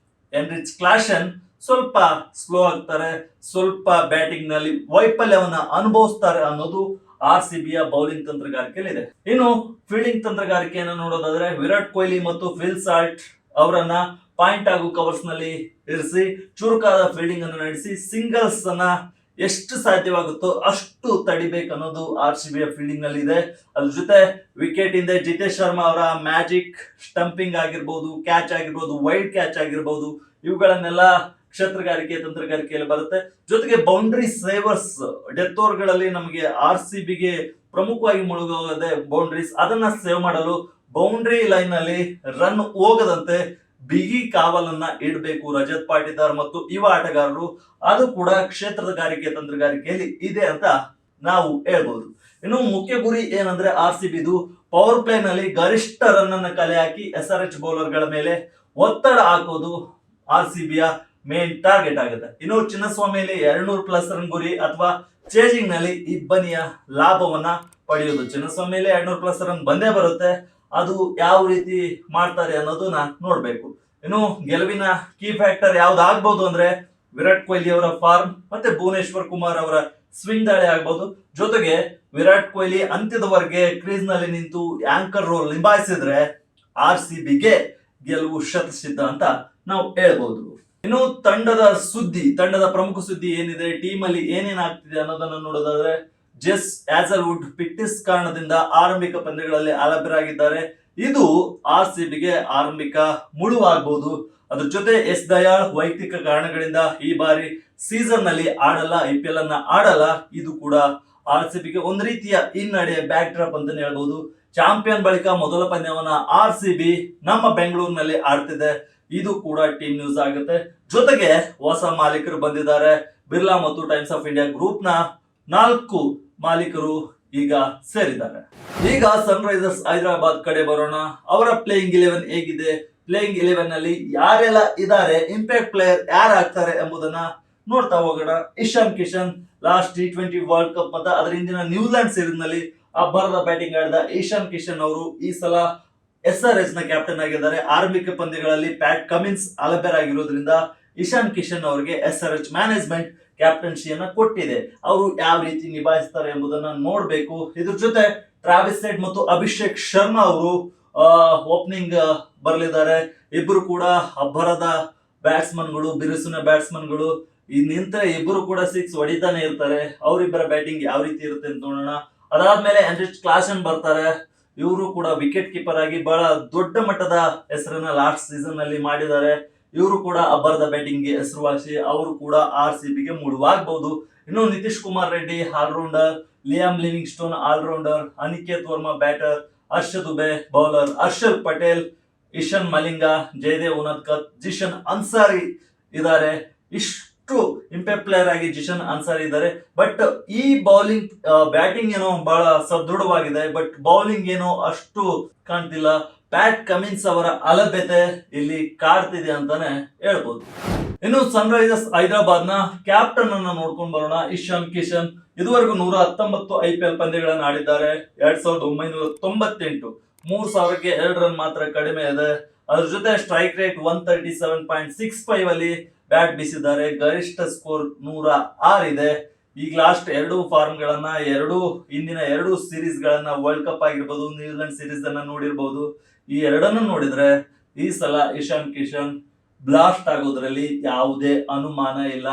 [SPEAKER 1] ಎನ್ರಿಚ್ ಕ್ಲಾಸೆನ್ ಸ್ವಲ್ಪ ಸ್ಲೋ ಆಗ್ತಾರೆ, ಸ್ವಲ್ಪ ಬ್ಯಾಟಿಂಗ್ ನಲ್ಲಿ ವೈಫಲ್ಯವನ್ನ ಅನುಭವಿಸ್ತಾರೆ ಅನ್ನೋದು RCB ಬೌಲಿಂಗ್ ತಂತ್ರಗಾರಿಕೆಯಲ್ಲಿ ಇದೆ. ಇನ್ನು ಫೀಲ್ಡಿಂಗ್ ತಂತ್ರಗಾರಿಕೆಯನ್ನು ನೋಡೋದಾದ್ರೆ ವಿರಾಟ್ ಕೊಹ್ಲಿ ಮತ್ತು ಫಿಲ್ ಸಾಲ್ಟ್ ಅವರನ್ನ ಪಾಯಿಂಟ್ ಹಾಗೂ ಕವರ್ಸ್ ನಲ್ಲಿ ಇರಿಸಿ ಚುರುಕಾದ ಫೀಲ್ಡಿಂಗ್ ಅನ್ನು ನಡೆಸಿ ಸಿಂಗಲ್ಸ್ ಅನ್ನ ಎಷ್ಟು ಸಾಧ್ಯವಾಗುತ್ತೋ ಅಷ್ಟು ತಡಿಬೇಕು ಅನ್ನೋದು RCB ಫೀಲ್ಡಿಂಗ್ ನಲ್ಲಿ ಇದೆ. ಅದ್ರ ಜೊತೆ ವಿಕೆಟ್ ಇಂದ ಜಿತೇಶ್ ಶರ್ಮಾ ಅವರ ಮ್ಯಾಜಿಕ್ ಸ್ಟಂಪಿಂಗ್ ಆಗಿರ್ಬೋದು, ಕ್ಯಾಚ್ ಆಗಿರ್ಬೋದು, ವೈಡ್ ಕ್ಯಾಚ್ ಆಗಿರ್ಬೋದು, ಇವುಗಳನ್ನೆಲ್ಲ ಕ್ಷೇತ್ರಗಾರಿಕೆ ತಂತ್ರಗಾರಿಕೆಯಲ್ಲಿ ಬರುತ್ತೆ. ಜೊತೆಗೆ ಬೌಂಡ್ರಿ ಸೇವರ್ಸ್, ಡೆತ್ ಓವರ್ ಗಳಲ್ಲಿ ನಮಗೆ RCB ಗೆ ಪ್ರಮುಖವಾಗಿ ಮುಳುಗೋದೆ ಬೌಂಡ್ರೀಸ್. ಅದನ್ನ ಸೇವ್ ಮಾಡಲು ಬೌಂಡ್ರಿ ಲೈನ್ ನಲ್ಲಿ ರನ್ ಹೋಗದಂತೆ ಬಿಗಿ ಕಾವಲನ್ನ ಇಡಬೇಕು ರಜತ್ ಪಾಟಿದಾರ್ ಮತ್ತು ಯುವ ಆಟಗಾರರು. ಅದು ಕೂಡ ಕ್ಷೇತ್ರಗಾರಿಕೆ ತಂತ್ರಗಾರಿಕೆಯಲ್ಲಿ ಇದೆ ಅಂತ ನಾವು ಹೇಳ್ಬೋದು. ಇನ್ನು ಮುಖ್ಯ ಗುರಿ ಏನಂದ್ರೆ RCB ಪವರ್ ಪ್ಲೇ ನಲ್ಲಿ ಗರಿಷ್ಠ ರನ್ ಅನ್ನ ಕಲೆ ಹಾಕಿ SRH ಬೌಲರ್ ಗಳ ಮೇಲೆ ಒತ್ತಡ ಹಾಕೋದು RCB ಮೇನ್ ಟಾರ್ಗೆಟ್ ಆಗುತ್ತೆ. ಇನ್ನು ಚಿನ್ನಸ್ವಾಮಿಯಲ್ಲಿ 200+ ರನ್ ಗುರಿ ಅಥವಾ ಚೇಜಿಂಗ್ ನಲ್ಲಿ ಇಬ್ಬನಿಯ ಲಾಭವನ್ನ ಪಡೆಯೋದು. ಚಿನ್ನಸ್ವಾಮಿಯಲ್ಲಿ 200+ ರನ್ ಬಂದೇ ಬರುತ್ತೆ. ಅದು ಯಾವ ರೀತಿ ಮಾಡ್ತಾರೆ ಅನ್ನೋದನ್ನ ನೋಡ್ಬೇಕು. ಇನ್ನು ಗೆಲುವಿನ ಕೀ ಫ್ಯಾಕ್ಟರ್ ಯಾವ್ದಾಗ್ಬಹುದು ಅಂದ್ರೆ ವಿರಾಟ್ ಕೊಹ್ಲಿ ಅವರ ಫಾರ್ಮ್ ಮತ್ತೆ ಭುವನೇಶ್ವರ್ ಕುಮಾರ್ ಅವರ ಸ್ವಿಂಗ್ ದಾಳಿ ಆಗ್ಬಹುದು. ಜೊತೆಗೆ ವಿರಾಟ್ ಕೊಹ್ಲಿ ಅಂತ್ಯದವರೆಗೆ ಕ್ರೀಸ್ ನಲ್ಲಿ ನಿಂತು ಆಂಕರ್ ರೋಲ್ ನಿಭಾಯಿಸಿದ್ರೆ RCB ಗೆ ಗೆಲುವು ಶತಸಿದ್ಧ ಅಂತ ನಾವು ಹೇಳ್ಬೋದು. ಇನ್ನು ತಂಡದ ಪ್ರಮುಖ ಸುದ್ದಿ ಏನಿದೆ, ಟೀಮ್ ಅಲ್ಲಿ ಏನೇನ್ ಆಗ್ತಿದೆ ಅನ್ನೋದನ್ನ ನೋಡೋದಾದ್ರೆ, ಜೆಸ್ ಹ್ಯಾಸಲ್ವುಡ್ ಫಿಟ್ನೆಸ್ ಕಾರಣದಿಂದ ಆರಂಭಿಕ ಪಂದ್ಯಗಳಲ್ಲಿ ಅಲಭ್ಯರಾಗಿದ್ದಾರೆ. ಇದು RCBಗೆ ಆರಂಭಿಕ ಮುಳುವಾಗಬಹುದು. ಅದ್ರ ಜೊತೆ ಎಸ್ ದಯಾಳ್ ವೈಯಕ್ತಿಕ ಕಾರಣಗಳಿಂದ ಈ ಬಾರಿ ಸೀಸನ್ ನಲ್ಲಿ ಆಡಲ್ಲ, IPL ಅನ್ನ ಆಡಲ್ಲ. ಇದು ಕೂಡ RCBಗೆ ಒಂದು ರೀತಿಯ ಹಿನ್ನಡೆ, ಬ್ಯಾಕ್ ಡ್ರಾಪ್ ಅಂತಾನೆ ಹೇಳ್ಬಹುದು. ಚಾಂಪಿಯನ್ ಬಳಿಕ ಮೊದಲ ಪಂದ್ಯವನ್ನ RCB ನಮ್ಮ ಬೆಂಗಳೂರಿನಲ್ಲಿ ಆಡ್ತಿದೆ. ಇದು ಕೂಡ ಟೀಮ್ ನ್ಯೂಸ್ ಆಗುತ್ತೆ. ಜೊತೆಗೆ ಹೊಸ ಮಾಲೀಕರು ಬಂದಿದ್ದಾರೆ. ಬಿರ್ಲಾ ಮತ್ತು ಟೈಮ್ಸ್ ಆಫ್ ಇಂಡಿಯಾ ಗ್ರೂಪ್ ನ 4 ಮಾಲೀಕರು ಈಗ ಸೇರಿದ್ದಾರೆ. ಈಗ ಸನ್ರೈಸರ್ಸ್ ಹೈದರಾಬಾದ್ ಕಡೆ ಬರೋಣ. ಅವರ ಪ್ಲೇಯಿಂಗ್ 11 ಹೇಗಿದೆ, ಪ್ಲೇಯಿಂಗ್ 11 ನಲ್ಲಿ ಯಾರೆಲ್ಲ ಇದ್ದಾರೆ, ಇಂಪ್ಯಾಕ್ಟ್ ಪ್ಲೇಯರ್ ಯಾರು ಆಗ್ತಾರೆ ಎಂಬುದನ್ನ ನೋಡ್ತಾ ಹೋಗೋಣ. Ishan Kishan last T20 world cup ಮತ್ತು ಅದರ ಹಿಂದಿನ ನ್ಯೂಜಿಲೆಂಡ್ ಸೀರೀಸ್ ನಲ್ಲಿ ಅಬ್ಬರದ ಬ್ಯಾಟಿಂಗ್ ಆಡಿದ ಇಶಾನ್ ಕಿಶನ್ ಅವರು ಈ ಸಲ SRH ನ ಕ್ಯಾಪ್ಟನ್ ಆಗಿದ್ದಾರೆ. ಆರಂಭಿಕ ಪಂದ್ಯಗಳಲ್ಲಿ ಪ್ಯಾಟ್ ಕಮಿನ್ಸ್ ಅಲಭ್ಯರಾಗಿರೋದ್ರಿಂದ ಇಶಾನ್ ಕಿಶನ್ ಅವರಿಗೆ SRH ಮ್ಯಾನೇಜ್ಮೆಂಟ್ ಕ್ಯಾಪ್ಟನ್ಸಿಯನ್ನ ಕೊಟ್ಟಿದೆ. ಅವರು ಯಾವ ರೀತಿ ನಿಭಾಯಿಸ್ತಾರೆ ಎಂಬುದನ್ನ ನೋಡ್ಬೇಕು. ಇದ್ರ ಜೊತೆ ಟ್ರಾವಿಸ್ ಹೆಡ್ ಮತ್ತು ಅಭಿಷೇಕ್ ಶರ್ಮಾ ಅವರು ಓಪನಿಂಗ್ ಬರಲಿದ್ದಾರೆ. ಇಬ್ಬರು ಕೂಡ ಅಬ್ಬರದ ಬ್ಯಾಟ್ಸ್ಮನ್ಗಳು, ಬಿರುಸಿನ ಬ್ಯಾಟ್ಸ್ಮನ್ಗಳು. ಈ ನಿಂತರೆ ಇಬ್ಬರು ಕೂಡ 6 ಹೊಡಿತಾನೆ ಇರ್ತಾರೆ. ಅವರಿಬ್ಬರ ಬ್ಯಾಟಿಂಗ್ ಯಾವ ರೀತಿ ಇರುತ್ತೆ ಅಂತ ನೋಡೋಣ. ಅದಾದ್ಮೇಲೆ ಹೆನ್ರಿಚ್ ಕ್ಲಾಸನ್ ಬರ್ತಾರೆ. ಇವರು ಕೂಡ ವಿಕೆಟ್ ಕೀಪರ್ ಆಗಿ ಬಹಳ ದೊಡ್ಡ ಮಟ್ಟದ ಹೆಸರನ್ನ ಲಾಸ್ಟ್ ಸೀಸನ್ ನಲ್ಲಿ ಮಾಡಿದ್ದಾರೆ. ಇವರು ಕೂಡ ಅಬ್ಬರದ ಬ್ಯಾಟಿಂಗ್ ಗೆ ಹೆಸರುವಾಸಿ. ಅವರು ಕೂಡ RCBಗೆ ಮುಳುವಾಗಬಹುದು. ಇನ್ನು Nitish Kumar Reddy allrounder, Liam Livingstone allrounder, Aniket Varma batter, Harsh Dubey bowler, Harshal Patel, Eshan Malinga, Jaydev Unadkat, Zeeshan Ansari ಇದ್ದಾರೆ. ಇಷ್ಟು ಇಂಪ್ಯಾಕ್ಟ್ ಪ್ಲೇಯರ್ ಆಗಿ ಜಿಶನ್ ಅನ್ಸಾರಿ ಇದ್ದಾರೆ. ಬಟ್ ಈ ಬೌಲಿಂಗ್ ಬ್ಯಾಟಿಂಗ್ ಏನೋ ಬಹಳ ಸದೃಢವಾಗಿದೆ, ಬಟ್ ಬೌಲಿಂಗ್ ಏನೋ ಅಷ್ಟು ಕಾಣ್ತಿಲ್ಲ. ಪ್ಯಾಟ್ ಕಮಿನ್ಸ್ ಅವರ ಅಲಭ್ಯತೆ ಇಲ್ಲಿ ಕಾಡ್ತಿದೆ ಅಂತಾನೆ ಹೇಳ್ಬೋದು. ಇನ್ನು ಸನ್ರೈಸರ್ಸ್ ಹೈದರಾಬಾದ್ ನ ಕ್ಯಾಪ್ಟನ್ ಅನ್ನ ನೋಡ್ಕೊಂಡು ಬರೋಣ. ಇಶಾನ್ ಕಿಶನ್ ಇದುವರೆಗೂ 119 IPL ಪಂದ್ಯಗಳನ್ನು ಆಡಿದ್ದಾರೆ. 2998, 3000ಕ್ಕೆ 2 ರನ್ ಮಾತ್ರ ಕಡಿಮೆ ಇದೆ. ಅದ್ರ ಜೊತೆ ಸ್ಟ್ರೈಕ್ ರೇಟ್ 137.65 ಅಲ್ಲಿ ಬ್ಯಾಟ್ ಬೀಸಿದ್ದಾರೆ. ಗರಿಷ್ಠ ಸ್ಕೋರ್ 106 ಇದೆ. ಈಗ ಲಾಸ್ಟ್ 2 ಫಾರ್ಮ್ ಗಳನ್ನ, ಹಿಂದಿನ 2 ಸೀರೀಸ್ ಗಳನ್ನ, ವರ್ಲ್ಡ್ ಕಪ್ ಆಗಿರ್ಬೋದು, ನ್ಯೂಜಿಲೆಂಡ್ ಸೀರೀಸ್ ಅನ್ನ ನೋಡಿರ್ಬೋದು. ಈ ಎರಡನ್ನು ನೋಡಿದ್ರೆ ಈ ಸಲ ಇಶಾನ್ ಕಿಶನ್ ಬ್ಲಾಸ್ಟ್ ಆಗೋದ್ರಲ್ಲಿ ಯಾವುದೇ ಅನುಮಾನ ಇಲ್ಲ.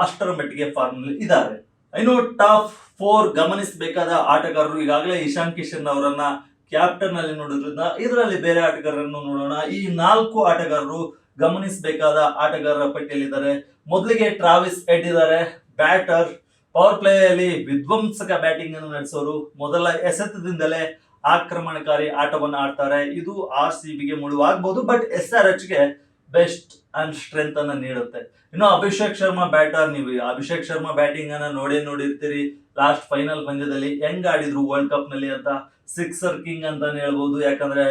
[SPEAKER 1] ಅಷ್ಟರ ಮಟ್ಟಿಗೆ ಫಾರ್ಮ್ ನಲ್ಲಿ ಇದ್ದಾರೆ. ಇನ್ನು ಟಾಪ್ 4 ಗಮನಿಸಬೇಕಾದ ಆಟಗಾರರು, ಈಗಾಗಲೇ ಇಶಾನ್ ಕಿಶನ್ ಅವರನ್ನ ಕ್ಯಾಪ್ಟನ್ ಅಲ್ಲಿ ನೋಡೋದ್ರಿಂದ ಇದರಲ್ಲಿ ಬೇರೆ ಆಟಗಾರರನ್ನು ನೋಡೋಣ. ಈ 4 ಆಟಗಾರರು ಗಮನಿಸಬೇಕಾದ ಆಟಗಾರರ ಪಟ್ಟಿಯಲ್ಲಿದ್ದಾರೆ. ಮೊದಲಿಗೆ ಟ್ರಾವಿಸ್ ಹೆಡ್ ಇದ್ದಾರೆ, ಬ್ಯಾಟರ್. ಪವರ್ ಪ್ಲೇ ಅಲ್ಲಿ ವಿಧ್ವಂಸಕ ಬ್ಯಾಟಿಂಗ್ ಅನ್ನು ನಡೆಸೋರು. ಮೊದಲ ಎಸೆತದಿಂದಲೇ ಆಕ್ರಮಣಕಾರಿ ಆಟವನ್ನು ಆಡ್ತಾರೆ. ಇದು RCBಗೆ ಮುಳುವಾಗಬಹುದು, ಬಟ್ SRHಗೆ ಬೆಸ್ಟ್ ಅಂಡ್ ಸ್ಟ್ರೆಂತ್ ಅನ್ನ ನೀಡುತ್ತೆ. ಇನ್ನು ಅಭಿಷೇಕ್ ಶರ್ಮಾ ಬ್ಯಾಟರ್. ನೀವು ಅಭಿಷೇಕ್ ಶರ್ಮಾ ಬ್ಯಾಟಿಂಗ್ ಅನ್ನ ನೋಡಿರ್ತೀರಿ. ಲಾಸ್ಟ್ ಫೈನಲ್ ಪಂದ್ಯದಲ್ಲಿ ಹೆಂಗ್ ಆಡಿದ್ರು ವರ್ಲ್ಡ್ ಕಪ್ ನಲ್ಲಿ ಅಂತ. ಸಿಕ್ಸರ್ ಕಿಂಗ್ ಅಂತಾನೆ ಹೇಳ್ಬೋದು. ಯಾಕಂದ್ರೆ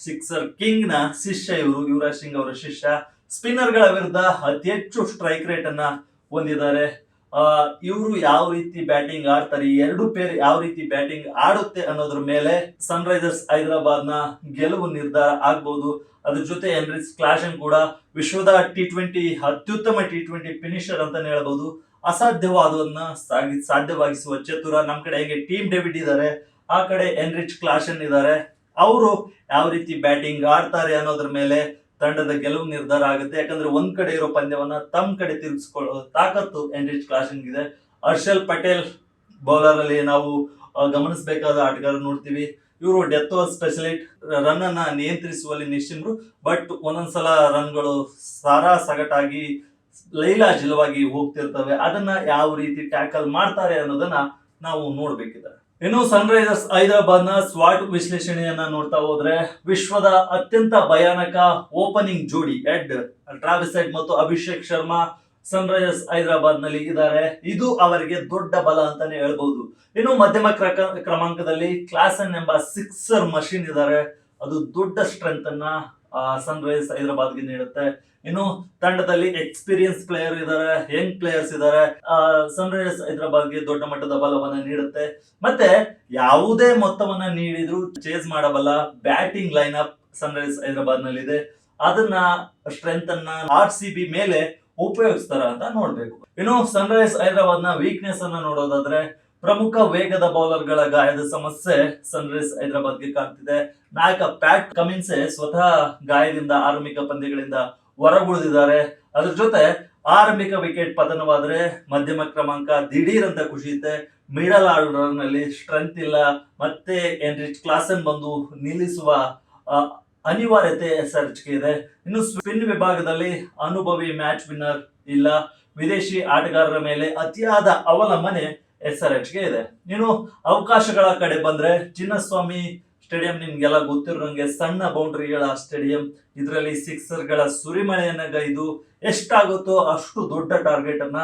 [SPEAKER 1] ಸಿಕ್ಸರ್ ಕಿಂಗ್ ನ ಶಿಷ್ಯ ಇವರು, ಯುವರಾಜ್ ಸಿಂಗ್ ಅವರ ಶಿಷ್ಯ. ಸ್ಪಿನ್ನರ್ ಗಳ ವಿರುದ್ಧ ಅತಿ ಹೆಚ್ಚು ಸ್ಟ್ರೈಕ್ ರೇಟ್ ಅನ್ನ ಹೊಂದಿದ್ದಾರೆ. ಇವರು ಯಾವ ರೀತಿ ಬ್ಯಾಟಿಂಗ್ ಆಡ್ತಾರೆ, ಈ 2 ಪೇರ್ ಯಾವ ರೀತಿ ಬ್ಯಾಟಿಂಗ್ ಆಡುತ್ತೆ ಅನ್ನೋದ್ರ ಮೇಲೆ ಸನ್ರೈಸರ್ಸ್ ಹೈದರಾಬಾದ್ ನ ಗೆಲುವು ನಿರ್ಧಾರ ಆಗ್ಬಹುದು. ಅದ್ರ ಜೊತೆ ಹೆನ್ರಿಚ್ ಕ್ಲಾಸನ್ ಕೂಡ ವಿಶ್ವದ T20 ಅತ್ಯುತ್ತಮ T20 ಫಿನಿಷರ್ ಅಂತಾನೆ ಹೇಳ್ಬಹುದು. ಅಸಾಧ್ಯವಾದವನ್ನ ಸಾಧ್ಯವಾಗಿಸುವ ಚತುರ. ನಮ್ ಕಡೆ ಹೇಗೆ ಟೀಮ್ ಡೇವಿಡ್ ಇದ್ದಾರೆ, ಆ ಕಡೆ ಹೆನ್ರಿಚ್ ಕ್ಲಾಸನ್ ಇದ್ದಾರೆ. ಅವರು ಯಾವ ರೀತಿ ಬ್ಯಾಟಿಂಗ್ ಆಡ್ತಾರೆ ಅನ್ನೋದ್ರ ಮೇಲೆ ತಂಡದ ಗೆಲುವು ನಿರ್ಧಾರ ಆಗುತ್ತೆ. ಯಾಕಂದ್ರೆ ಒಂದ್ ಕಡೆ ಇರೋ ಪಂದ್ಯವನ್ನ ತಮ್ಮ ಕಡೆ ತಿರುಗಿಸಿಕೊಳ್ಳೋ ತಾಕತ್ತು ಹೆನ್ರಿಚ್ ಕ್ಲಾಸನ್ ಇದೆ. ಹರ್ಷಲ್ ಪಟೇಲ್ ಬೌಲರ್ ಅಲ್ಲಿ ನಾವು ಗಮನಿಸಬೇಕಾದ ಆಟಗಾರ ನೋಡ್ತೀವಿ. ಇವರು ಡೆತ್ ಓವರ್ ಸ್ಪೆಷಲಿಸ್ಟ್, ರನ್ ಅನ್ನ ನಿಯಂತ್ರಿಸುವಲ್ಲಿ ನಿಶ್ಚಿತರು. ಬಟ್ ಒಂದೊಂದ್ಸಲ ರನ್ಗಳು ಸಗಟಾಗಿ ಲೈಲಾಜಿಲವಾಗಿ ಹೋಗ್ತಿರ್ತವೆ. ಅದನ್ನ ಯಾವ ರೀತಿ ಟ್ಯಾಕಲ್ ಮಾಡ್ತಾರೆ ಅನ್ನೋದನ್ನ ನಾವು ನೋಡ್ಬೇಕಿದೆ. ಇನ್ನು ಸನ್ರೈಸರ್ಸ್ ಹೈದರಾಬಾದ್ ನ ಸ್ವಾಟ್ ವಿಶ್ಲೇಷಣೆಯನ್ನ ನೋಡ್ತಾ ಹೋದ್ರೆ, ವಿಶ್ವದ ಅತ್ಯಂತ ಭಯಾನಕ ಓಪನಿಂಗ್ ಜೋಡಿ ಟ್ರಾವಿಸ್ ಹೆಡ್ ಮತ್ತು ಅಭಿಷೇಕ್ ಶರ್ಮಾ ಸನ್ರೈಸರ್ಸ್ ಹೈದರಾಬಾದ್ ನಲ್ಲಿ ಇದ್ದಾರೆ. ಇದು ಅವರಿಗೆ ದೊಡ್ಡ ಬಲ ಅಂತಾನೆ ಹೇಳ್ಬಹುದು. ಇನ್ನು ಮಧ್ಯಮ ಕ್ರಮಾಂಕದಲ್ಲಿ ಕ್ಲಾಸನ್ ಎಂಬ ಸಿಕ್ಸರ್ ಮಷಿನ್ ಇದ್ದಾರೆ. ಅದು ದೊಡ್ಡ ಸ್ಟ್ರೆಂತ್ ಅನ್ನ ಸನ್ರೈಸರ್ಸ್ ಹೈದರಾಬಾದ್ಗೆ ನೀಡುತ್ತೆ. ಇನ್ನು ತಂಡದಲ್ಲಿ ಎಕ್ಸ್ಪೀರಿಯನ್ಸ್ ಪ್ಲೇಯರ್ ಇದ್ದಾರೆ, ಯಂಗ್ ಪ್ಲೇಯರ್ಸ್ ಇದ್ದಾರೆ. ಸನ್ರೈಸರ್ಸ್ ಹೈದರಾಬಾದ್ಗೆ ದೊಡ್ಡ ಮಟ್ಟದ ಬಲವನ್ನ ನೀಡುತ್ತೆ. ಮತ್ತೆ ಯಾವುದೇ ಮೊತ್ತವನ್ನ ನೀಡಿದ್ರು ಚೇಸ್ ಮಾಡಬಲ್ಲ batting line up Sunrisers Hyderabad ನಲ್ಲಿ ಇದೆ. ಅದನ್ನ ಸ್ಟ್ರೆಂತ್ ಅನ್ನ RCB ಮೇಲೆ ಉಪಯೋಗಿಸ್ತಾರ ಅಂತ ನೋಡ್ಬೇಕು. ಇನ್ನು ಸನ್ರೈಸರ್ಸ್ ಹೈದರಾಬಾದ್ ನ ವೀಕ್ನೆಸ್ ಅನ್ನ ನೋಡೋದಾದ್ರೆ, ಪ್ರಮುಖ ವೇಗದ ಬೌಲರ್ ಗಳ ಗಾಯದ ಸಮಸ್ಯೆ ಸನ್ರೈಸರ್ಸ್ ಹೈದರಾಬಾದ್ಗೆ ಕಾಡ್ತಿದೆ. ನಾಯಕ ಪ್ಯಾಟ್ ಕಮಿನ್ಸ್ ಸ್ವತಃ ಗಾಯದಿಂದ ಆರಂಭಿಕ ಪಂದ್ಯಗಳಿಂದ ಹೊರಗುಳಿದಿದ್ದಾರೆ. ಅದ್ರ ಜೊತೆ ಆರಂಭಿಕ ವಿಕೆಟ್ ಪತನವಾದ್ರೆ ಮಧ್ಯಮ ಕ್ರಮಾಂಕ ದಿಢೀರ್ ಅಂತ ಕುಸಿಯುತ್ತೆ. ಮಿಡಲ್ ಆರ್ಡರ್ ನಲ್ಲಿ ಸ್ಟ್ರೆಂತ್ ಇಲ್ಲ, ಮತ್ತೆ ಎನ್ರಿಚ್ ಕ್ಲಾಸನ್ ಬಂದು ನಿಲ್ಲಿಸುವ ಅನಿವಾರ್ಯತೆ SRH ಗೆ ಇದೆ. ಇನ್ನು ಸ್ಪಿನ್ ವಿಭಾಗದಲ್ಲಿ ಅನುಭವಿ ಮ್ಯಾಚ್ ವಿನ್ನರ್ ಇಲ್ಲ, ವಿದೇಶಿ ಆಟಗಾರರ ಮೇಲೆ ಅತಿಯಾದ ಅವಲಂಬನೆ SRH ಗೆ ಇದೆ. ಇನ್ನು ಅವಕಾಶಗಳ ಕಡೆ ಬಂದ್ರೆ ಚಿನ್ನಸ್ವಾಮಿ ಸ್ಟೇಡಿಯಂ ನಿಮ್ಗೆಲ್ಲ ಗೊತ್ತಿರೋಂಗೆ ಸಣ್ಣ ಬೌಂಡ್ರಿಗಳ ಸ್ಟೇಡಿಯಂ. ಇದರಲ್ಲಿ ಸಿಕ್ಸರ್ಗಳ ಸುರಿಮಳೆಯನ್ನ ಗೈದು ಎಷ್ಟಾಗುತ್ತೋ ಅಷ್ಟು ದೊಡ್ಡ ಟಾರ್ಗೆಟ್ ಅನ್ನ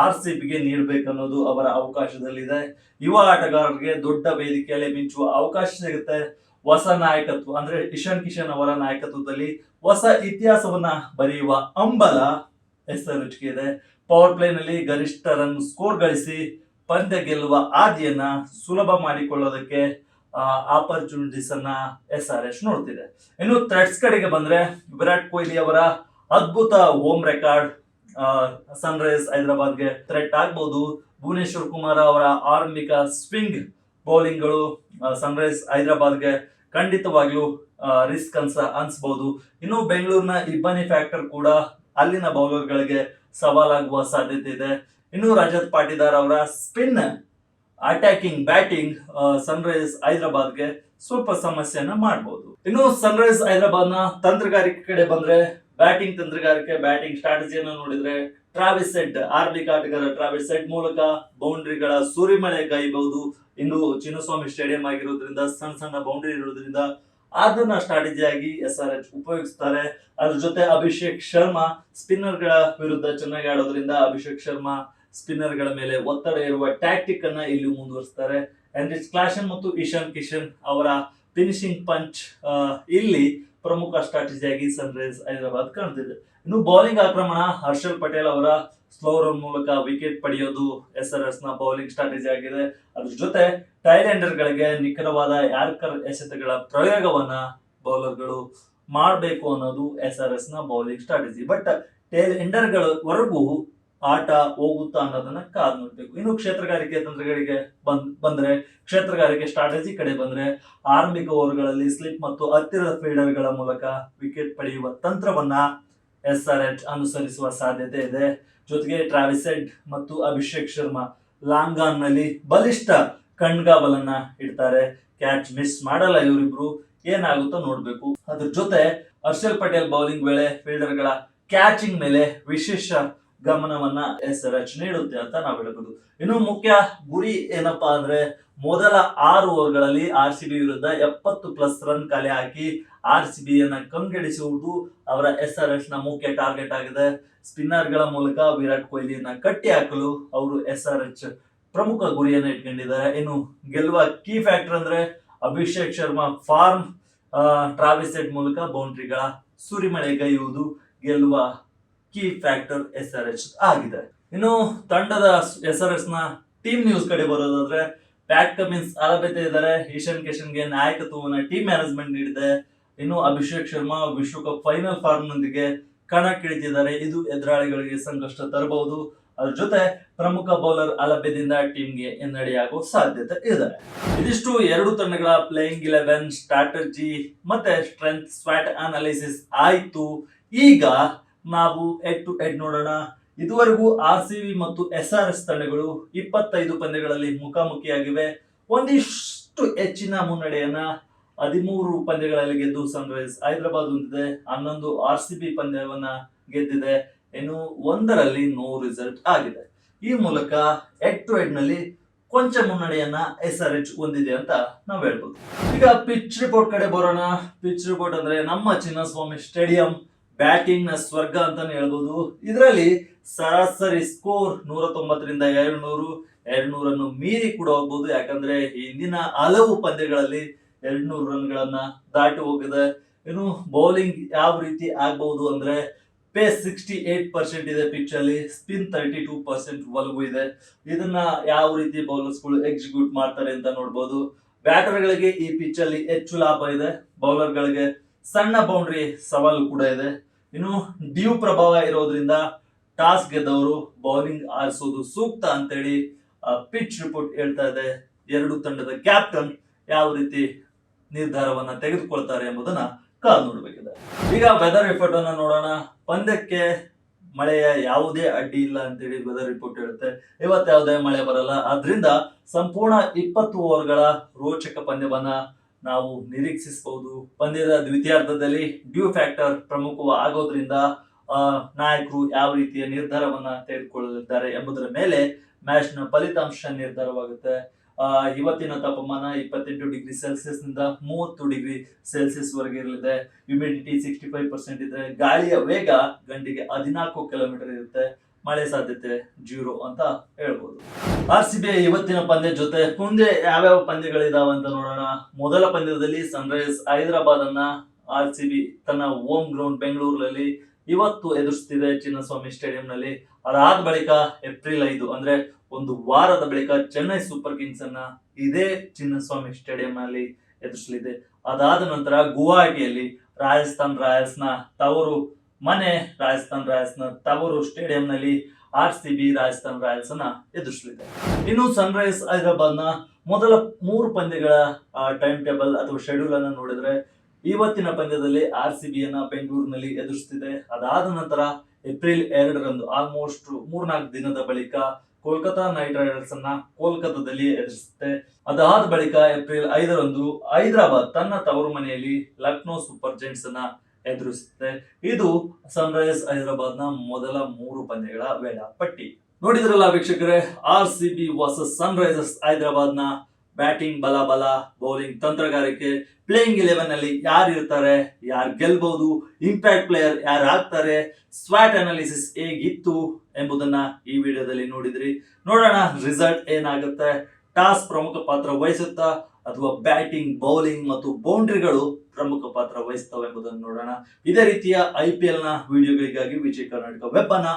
[SPEAKER 1] RCB ಗೆ ನೀಡಬೇಕನ್ನೋದು ಅವರ ಅವಕಾಶದಲ್ಲಿದೆ. ಯುವ ಆಟಗಾರರಿಗೆ ದೊಡ್ಡ ವೇದಿಕೆಯಲ್ಲಿ ಮಿಂಚುವ ಅವಕಾಶ ಸಿಗುತ್ತೆ. ಹೊಸ ನಾಯಕತ್ವ ಅಂದ್ರೆ ಇಶಾನ್ ಕಿಶನ್ ಅವರ ನಾಯಕತ್ವದಲ್ಲಿ ಹೊಸ ಇತಿಹಾಸವನ್ನ ಬರೆಯುವ ಹಂಬಲ SRH ಗೆ ಇದೆ. ಪವರ್ ಪ್ಲೇ ನಲ್ಲಿ ಗರಿಷ್ಠ ರನ್ ಸ್ಕೋರ್ ಗಳಿಸಿ ಪಂದ್ಯ ಗೆಲ್ಲುವ ಹಾದಿಯನ್ನ ಸುಲಭ ಮಾಡಿಕೊಳ್ಳೋದಕ್ಕೆ ಆಪರ್ಚುನಿಟೀಸ್ ಅನ್ನ SRH ನೋಡ್ತಿದೆ. ಇನ್ನು ಥ್ರೆಟ್ಸ್ ಕಡೆಗೆ ಬಂದ್ರೆ ವಿರಾಟ್ ಕೊಹ್ಲಿ ಅವರ ಅದ್ಭುತ ಹೋಮ್ ರೆಕಾರ್ಡ್ ಸನ್ರೈಸ್ ಹೈದರಾಬಾದ್ಗೆ ಥ್ರೆಟ್ ಆಗ್ಬಹುದು. ಭುವನೇಶ್ವರ್ ಕುಮಾರ್ ಅವರ ಆರಂಭಿಕ ಸ್ವಿಂಗ್ ಬೌಲಿಂಗ್ ಗಳು ಸನ್ರೈಸ್ ಹೈದರಾಬಾದ್ಗೆ ಖಂಡಿತವಾಗ್ಲೂ ರಿಸ್ಕ್ ಅನ್ಸಬಹುದು. ಇನ್ನು ಬೆಂಗಳೂರಿನ ಇಬ್ಬನಿ ಫ್ಯಾಕ್ಟರ್ ಕೂಡ ಅಲ್ಲಿನ ಬೌಲರ್ ಗಳಿಗೆ ಸವಾಲಾಗುವ ಸಾಧ್ಯತೆ ಇದೆ. ಇನ್ನು ರಜತ್ ಪಾಟಿದಾರ್ ಅವರ ಸ್ಪಿನ್ ಅಟ್ಯಾಕಿಂಗ್ ಬ್ಯಾಟಿಂಗ್ ಸನ್ರೈಸ್ ಹೈದರಾಬಾದ್ಗೆ ಸ್ವಲ್ಪ ಸಮಸ್ಯೆಯನ್ನ ಮಾಡಬಹುದು. ಇನ್ನು ಸನ್ರೈಸ್ ಹೈದರಾಬಾದ್ ನ ತಂತ್ರಗಾರಿಕೆ ಕಡೆ ಬಂದ್ರೆ ಬ್ಯಾಟಿಂಗ್ ತಂತ್ರಗಾರಿಕೆ, ಬ್ಯಾಟಿಂಗ್ ಸ್ಟ್ರಾಟಜಿಯನ್ನು ನೋಡಿದ್ರೆ ಟ್ರಾವಿಸ್ ಹೆಡ್ ಆರಂಭಿಕ ಆಟಗಾರ ಟ್ರಾವಿಸ್ ಹೆಡ್ ಮೂಲಕ ಬೌಂಡ್ರಿಗಳ ಸುರಿಮಳೆ ಗೈಬಹುದು. ಇನ್ನು ಚಿನ್ನಸ್ವಾಮಿ ಸ್ಟೇಡಿಯಂ ಆಗಿರೋದ್ರಿಂದ ಸಣ್ಣ ಸಣ್ಣ ಬೌಂಡ್ರಿ ಇರೋದ್ರಿಂದ ಅದನ್ನ ಸ್ಟ್ರಾಟಜಿಯಾಗಿ SRH ಉಪಯೋಗಿಸ್ತಾರೆ. ಅದ್ರ ಜೊತೆ ಅಭಿಷೇಕ್ ಶರ್ಮಾ ಸ್ಪಿನ್ನರ್ ಗಳ ವಿರುದ್ಧ ಚೆನ್ನಾಗಿ ಆಡೋದ್ರಿಂದ ಅಭಿಷೇಕ್ ಶರ್ಮಾ ಸ್ಪಿನ್ನರ್ ಗಳ ಮೇಲೆ ಒತ್ತಡ ಇರುವ ಟ್ಯಾಕ್ಟಿಕ್ ಅನ್ನ ಇಲ್ಲಿ ಮುಂದುವರಿಸ್ತಾರೆ. ಎನ್ರಿಚ್ ಕ್ಲಾಸನ್ ಮತ್ತು ಇಶಾನ್ ಕಿಶನ್ ಅವರ ಫಿನಿಶಿಂಗ್ ಪಂಚ್ ಇಲ್ಲಿ ಪ್ರಮುಖ ಸ್ಟ್ರಾಟಜಿಯಾಗಿ ಸನ್ರೈಸ್ ಹೈದರಾಬಾದ್ ಕಾಣ್ತಿದೆ. ಇನ್ನು ಬೌಲಿಂಗ್ ಆಕ್ರಮಣ, ಹರ್ಷಲ್ ಪಟೇಲ್ ಅವರ ಸ್ಲೋ ರನ್ ಮೂಲಕ ವಿಕೆಟ್ ಪಡೆಯೋದು SRH ನ ಬೌಲಿಂಗ್ ಸ್ಟ್ರಾಟಜಿ ಆಗಿದೆ. ಅದ್ರ ಜೊತೆ ಟೈಲೆಂಡರ್ ಗಳಿಗೆ ನಿಖರವಾದ ಯಾರ್ಕರ್ ಎಸೆತಗಳ ಪ್ರಯೋಗವನ್ನ ಬೌಲರ್ಗಳು ಮಾಡಬೇಕು ಅನ್ನೋದು SRH ನ ಬೌಲಿಂಗ್ ಸ್ಟ್ರಾಟಜಿ. ಬಟ್ ಟೇಲ್ ಎಂಡರ್ ವರೆಗೂ ಆಟ ಹೋಗುತ್ತಾ ಅನ್ನೋದನ್ನ ಕಾದು ನೋಡ್ಬೇಕು. ಇನ್ನು ಕ್ಷೇತ್ರಗಾರಿಕೆ ತಂತ್ರಗಳಿಗೆ ಬಂದ್ರೆ ಕ್ಷೇತ್ರಗಾರಿಕೆ ಸ್ಟ್ರಾಟಜಿ ಕಡೆ ಬಂದ್ರೆ ಆರಂಭಿಕ ಓವರ್ಗಳಲ್ಲಿ ಸ್ಲಿಪ್ ಮತ್ತು ಹತ್ತಿರದ ಫೀಲ್ಡರ್ ಗಳ ಮೂಲಕ ವಿಕೆಟ್ ಪಡೆಯುವ ತಂತ್ರವನ್ನ SRH ಅನುಸರಿಸುವ ಸಾಧ್ಯತೆ ಇದೆ. ಜೊತೆಗೆ ಟ್ರಾವಿಸ್ ಹೆಡ್ ಮತ್ತು ಅಭಿಷೇಕ್ ಶರ್ಮಾ ಲಾಂಗ್ ಆನ್ ನಲ್ಲಿ ಬಲಿಷ್ಠ ಕಣ್ಗಾವಲನ್ನ ಇಡ್ತಾರೆ. ಕ್ಯಾಚ್ ಮಿಸ್ ಮಾಡಲ್ಲ ಇವರಿಬ್ರು, ಏನಾಗುತ್ತೋ ನೋಡ್ಬೇಕು. ಅದ್ರ ಜೊತೆ ಹರ್ಷಲ್ ಪಟೇಲ್ ಬೌಲಿಂಗ್ ವೇಳೆ ಫೀಲ್ಡರ್ ಗಳ ಕ್ಯಾಚಿಂಗ್ ಮೇಲೆ ವಿಶೇಷ ಗಮನವನ್ನ SRH ನೀಡುತ್ತೆ ಅಂತ ನಾವು ಹೇಳ್ಬೋದು. ಇನ್ನು ಮುಖ್ಯ ಗುರಿ ಏನಪ್ಪಾ ಅಂದ್ರೆ ಮೊದಲ 6 ಓವರ್ಗಳಲ್ಲಿ RCB ವಿರುದ್ಧ 70+ ರನ್ ಕಲೆ ಹಾಕಿ RCB ಯನ್ನ ಕಂಗೆಡಿಸುವುದು ಅವರ SRH ನ ಮುಖ್ಯ ಟಾರ್ಗೆಟ್ ಆಗಿದೆ. ಸ್ಪಿನ್ನರ್ ಗಳ ಮೂಲಕ ವಿರಾಟ್ ಕೊಹ್ಲಿಯನ್ನ ಕಟ್ಟಿ ಹಾಕಲು ಅವರು SRH ಪ್ರಮುಖ ಗುರಿಯನ್ನ ಇಟ್ಕೊಂಡಿದ್ದಾರೆ. ಇನ್ನು ಗೆಲ್ಲುವ ಕೀ ಫ್ಯಾಕ್ಟರ್ ಅಂದ್ರೆ Abhishek Sharma form, Travis Head ಮೂಲಕ ಬೌಂಡ್ರಿಗಳ ಸುರಿಮಳೆಗೈಯುವುದು ಗೆಲ್ಲುವ ಕೀ ಫ್ಯಾಕ್ಟರ್ SRH ಆಗಿದೆ. ಇನ್ನು ತಂಡದ SRH ನ ಟೀಮ್ ನ್ಯೂಸ್ ಕಡೆ ಬರೋದಾದ್ರೆ ಪ್ಯಾಟ್ ಕಮಿನ್ಸ್ ಆಲಭ್ಯತೆ ಇದ್ದಾರೆ. ಇಶಾನ್ ಕಿಶನ್ಗೆ ನಾಯಕತ್ವವನ್ನು ಟೀಮ್ ಮ್ಯಾನೇಜ್ಮೆಂಟ್ ನೀಡಿದೆ. ಇನ್ನು ಅಭಿಷೇಕ್ ಶರ್ಮಾ ವಿಶ್ವಕಪ್ ಫೈನಲ್ ಫಾರ್ಮ್ ನೊಂದಿಗೆ ಕಣಕ್ಕಿಳಿದಿದ್ದಾರೆ. ಇದು ಎದುರಾಳಿಗಳಿಗೆ ಸಂಕಷ್ಟ ತರಬಹುದು. ಅದ್ರ ಜೊತೆ ಪ್ರಮುಖ ಬೌಲರ್ ಅಲಭ್ಯದಿಂದ ಟೀಮ್ಗೆ ಹಿನ್ನಡೆಯಾಗುವ ಸಾಧ್ಯತೆ ಇದೆ. ಇದಿಷ್ಟು ಎರಡು ತಂಡಗಳ ಪ್ಲೇಯಿಂಗ್ 11 ಸ್ಟ್ರಾಟಜಿ ಮತ್ತೆ ಸ್ಟ್ರೆಂತ್ ಸ್ವಾಟ್ ಅನಾಲಿಸಿಸ್ ಆಯ್ತು. ಈಗ ನಾವು ಹೆಡ್ ಟು ಹೆಡ್ ನೋಡೋಣ. ಇದುವರೆಗೂ RCB ಮತ್ತು SRH ತಂಡಗಳು 25 ಪಂದ್ಯಗಳಲ್ಲಿ ಮುಖಾಮುಖಿಯಾಗಿವೆ. ಒಂದಿಷ್ಟು ಹೆಚ್ಚಿನ ಮುನ್ನಡೆಯನ್ನ 13 ಪಂದ್ಯಗಳಲ್ಲಿ ಗೆದ್ದು ಸನ್ರೈಸ್ ಹೈದರಾಬಾದ್ ಹೊಂದಿದೆ. 11 RCB ಪಂದ್ಯವನ್ನ ಗೆದ್ದಿದೆ. ಇನ್ನು 1ರಲ್ಲಿ ನೋ ರಿಸಲ್ಟ್ ಆಗಿದೆ. ಈ ಮೂಲಕ ಹೆಡ್ ಟು ಹೆಡ್ ನಲ್ಲಿ ಕೊಂಚ ಮುನ್ನಡೆಯನ್ನ SRH ಹೊಂದಿದೆ ಅಂತ ನಾವು ಹೇಳ್ಬೋದು. ಈಗ ಪಿಚ್ ರಿಪೋರ್ಟ್ ಕಡೆ ಬರೋಣ. ಪಿಚ್ ರಿಪೋರ್ಟ್ ಅಂದ್ರೆ ನಮ್ಮ ಚಿನ್ನಸ್ವಾಮಿ ಸ್ಟೇಡಿಯಂ ಬ್ಯಾಟಿಂಗ್ ನ ಸ್ವರ್ಗ ಅಂತಾನೆ ಹೇಳ್ಬೋದು. ಇದರಲ್ಲಿ ಸರಾಸರಿ ಸ್ಕೋರ್ 190ರಿಂದ 200 ಮೀರಿ ಕೂಡ ಹೋಗ್ಬೋದು. ಯಾಕಂದ್ರೆ ಹಿಂದಿನ ಹಲವು ಪಂದ್ಯಗಳಲ್ಲಿ 200 ರನ್ಗಳನ್ನ ದಾಟಿ ಹೋಗಿದೆ. ಇನ್ನು ಬೌಲಿಂಗ್ ಯಾವ ರೀತಿ ಆಗ್ಬಹುದು ಅಂದ್ರೆ ಪೇಸ್ 68% ಇದೆ ಪಿಚ್ ಅಲ್ಲಿ, ಸ್ಪಿನ್ 32% ಒಲವು ಇದೆ. ಇದನ್ನ ಯಾವ ರೀತಿ ಬೌಲರ್ಸ್ ಗಳು ಎಕ್ಸಿಕ್ಯೂಟ್ ಮಾಡ್ತಾರೆ ಅಂತ ನೋಡ್ಬೋದು. ಬ್ಯಾಟರ್ ಗಳಿಗೆ ಈ ಪಿಚ್ ಅಲ್ಲಿ ಹೆಚ್ಚು ಲಾಭ ಇದೆ, ಬೌಲರ್ ಗಳಿಗೆ ಸಣ್ಣ ಬೌಂಡ್ರಿ ಸವಾಲು ಕೂಡ ಇದೆ. ಇನ್ನು ಡ್ಯೂ ಪ್ರಭಾವ ಇರೋದ್ರಿಂದ ಟಾಸ್ ಗೆದ್ದವರು ಬೌಲಿಂಗ್ ಆರಿಸೋದು ಸೂಕ್ತ ಅಂತೇಳಿ ಪಿಚ್ ರಿಪೋರ್ಟ್ ಹೇಳ್ತಾ ಇದೆ. ಎರಡು ತಂಡದ ಕ್ಯಾಪ್ಟನ್ ಯಾವ ರೀತಿ ನಿರ್ಧಾರವನ್ನ ತೆಗೆದುಕೊಳ್ತಾರೆ ಎಂಬುದನ್ನ ಕಾದು ನೋಡಬೇಕಿದೆ. ಈಗ ವೆದರ್ ರಿಪೋರ್ಟ್ ಅನ್ನ ನೋಡೋಣ. ಪಂದ್ಯಕ್ಕೆ ಮಳೆಯ ಯಾವುದೇ ಅಡ್ಡಿ ಇಲ್ಲ ಅಂತೇಳಿ ವೆದರ್ ರಿಪೋರ್ಟ್ ಹೇಳುತ್ತೆ. ಇವತ್ತು ಯಾವುದೇ ಮಳೆ ಬರಲ್ಲ. ಆದ್ರಿಂದ ಸಂಪೂರ್ಣ 20 ಓವರ್ಗಳ ರೋಚಕ ಪಂದ್ಯವನ್ನ ನಾವು ನಿರೀಕ್ಷಿಸಬಹುದು. ಪಂದ್ಯದ ದ್ವಿತೀಯಾರ್ಧದಲ್ಲಿ ಡ್ಯೂ ಫ್ಯಾಕ್ಟರ್ ಪ್ರಮುಖವಾಗೋದ್ರಿಂದ ನಾಯಕರು ಯಾವ ರೀತಿಯ ನಿರ್ಧಾರವನ್ನ ತೆಗೆದುಕೊಳ್ಳಲಿದ್ದಾರೆ ಎಂಬುದರ ಮೇಲೆ ಮ್ಯಾಚ್ ನ ಫಲಿತಾಂಶ ನಿರ್ಧಾರವಾಗುತ್ತೆ. ಇವತ್ತಿನ ತಾಪಮಾನ 28 ಡಿಗ್ರಿ ಸೆಲ್ಸಿಯಸ್ ನಿಂದ 30 ಡಿಗ್ರಿ ಸೆಲ್ಸಿಯಸ್ ವರೆಗೆ ಇರಲಿದೆ. ಹ್ಯೂಮಿಡಿಟಿ 65% ಇದೆ. ಗಾಳಿಯ ವೇಗ ಗಂಟೆಗೆ 14 ಕಿಲೋಮೀಟರ್ ಇರುತ್ತೆ. ಮಳೆ ಸಾಧ್ಯತೆ 0 ಅಂತ ಹೇಳ್ಬೋದು. RCB ಇವತ್ತಿನ ಪಂದ್ಯ ಜೊತೆ ಮುಂದೆ ಯಾವ್ಯಾವ ಪಂದ್ಯಗಳಿದಾವೆ ಅಂತ ನೋಡೋಣ. ಮೊದಲ ಪಂದ್ಯದಲ್ಲಿ ಸನ್ರೈಸ್ ಹೈದರಾಬಾದ್ ಅನ್ನ RCB ತನ್ನ ಹೋಮ್ ಗ್ರೌಂಡ್ ಬೆಂಗಳೂರಿನಲ್ಲಿ ಇವತ್ತು ಎದುರಿಸ್ತಿದೆ ಚಿನ್ನಸ್ವಾಮಿ ಸ್ಟೇಡಿಯಂ ನಲ್ಲಿ. ಅದಾದ ಬಳಿಕ ಏಪ್ರಿಲ್ 5 ಅಂದ್ರೆ ಒಂದು ವಾರದ ಬಳಿಕ ಚೆನ್ನೈ ಸೂಪರ್ ಕಿಂಗ್ಸ್ ಅನ್ನ ಇದೇ ಚಿನ್ನಸ್ವಾಮಿ ಸ್ಟೇಡಿಯಂ ನಲ್ಲಿ ಎದುರಿಸಲಿದೆ. ಅದಾದ ನಂತರ ಗುವಾಹಟಿಯಲ್ಲಿ ರಾಜಸ್ಥಾನ್ ರಾಯಲ್ಸ್ ನ ತವರು ಮನೆ ರಾಜಸ್ಥಾನ್ ರಾಯಲ್ಸ್ ನ ತವರು ಸ್ಟೇಡಿಯಂ ನಲ್ಲಿ RCB ರಾಜಸ್ಥಾನ್ ರಾಯಲ್ಸ್ ಅನ್ನ ಎದುರಿಸಲಿದೆ. ಇನ್ನು ಸನ್ರೈಸ್ ಹೈದರಾಬಾದ್ ನ ಮೊದಲ 3 ಪಂದ್ಯಗಳ ಟೈಮ್ ಟೇಬಲ್ ಅಥವಾ ಶೆಡ್ಯೂಲ್ ಅನ್ನ ನೋಡಿದ್ರೆ ಇವತ್ತಿನ ಪಂದ್ಯದಲ್ಲಿ RCB ಯನ್ನ ಬೆಂಗಳೂರಿನಲ್ಲಿ ಎದುರಿಸ್ತಿದೆ. ಅದಾದ ನಂತರ ಏಪ್ರಿಲ್ 2 ರಂದು ಆಲ್ಮೋಸ್ಟ್ 3-4 ದಿನದ ಬಳಿಕ ಕೋಲ್ಕತಾ ನೈಟ್ ರೈಡರ್ಸ್ ಅನ್ನ ಕೋಲ್ಕತಾದಲ್ಲಿ ಎದುರಿಸುತ್ತೆ. ಅದಾದ ಬಳಿಕ ಏಪ್ರಿಲ್ 5 ರಂದು ಹೈದರಾಬಾದ್ ತನ್ನ ತವರು ಮನೆಯಲ್ಲಿ ಲಕ್ನೋ ಸೂಪರ್ ಜೈಂಟ್ಸ್ ಅನ್ನ ಎದುರಿಸುತ್ತೆ. ಇದು ಸನ್ರೈಸ್ ಹೈದರಾಬಾದ್ ನ ಮೊದಲ 3 ಪಂದ್ಯಗಳ ವೇಳಾಪಟ್ಟಿ. ನೋಡಿದ್ರಲ್ಲ ವೀಕ್ಷಕರೇ, RCB ವರ್ಸಸ್ ಸನ್ರೈಸರ್ಸ್ ಹೈದರಾಬಾದ್ ನ ಬ್ಯಾಟಿಂಗ್ ಬಲ, ಬೌಲಿಂಗ್ ತಂತ್ರಗಾರಿಕೆ, ಪ್ಲೇಯಿಂಗ್ 11 ನಲ್ಲಿ ಯಾರು ಇರ್ತಾರೆ, ಯಾರು ಗೆಲ್ಬಹುದು, ಇಂಪ್ಯಾಕ್ಟ್ ಪ್ಲೇಯರ್ ಯಾರು ಆಗ್ತಾರೆ, ಸ್ವಾಟ್ ಅನಾಲಿಸಿಸ್ ಹೇಗಿತ್ತು ಎಂಬುದನ್ನ ಈ ವಿಡಿಯೋದಲ್ಲಿ ನೋಡಿದ್ರಿ. ನೋಡೋಣ ರಿಸಲ್ಟ್ ಏನಾಗುತ್ತೆ. ಟಾಸ್ ಪ್ರಮುಖ ಪಾತ್ರ ವಹಿಸುತ್ತಾ ಅಥವಾ ಬ್ಯಾಟಿಂಗ್, ಬೌಲಿಂಗ್ ಮತ್ತು ಬೌಂಡ್ರಿಗಳು ಪ್ರಮುಖ ಪಾತ್ರ ವಹಿಸ್ತವೆ ಎಂಬುದನ್ನು ನೋಡೋಣ. ಇದೇ ರೀತಿಯ IPL ನ ವಿಡಿಯೋಗಳಿಗಾಗಿ ವಿಜಯ್ ಕರ್ನಾಟಕ ವೆಬ್ ಅನ್ನ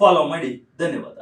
[SPEAKER 1] ಫಾಲೋ ಮಾಡಿ. ಧನ್ಯವಾದ.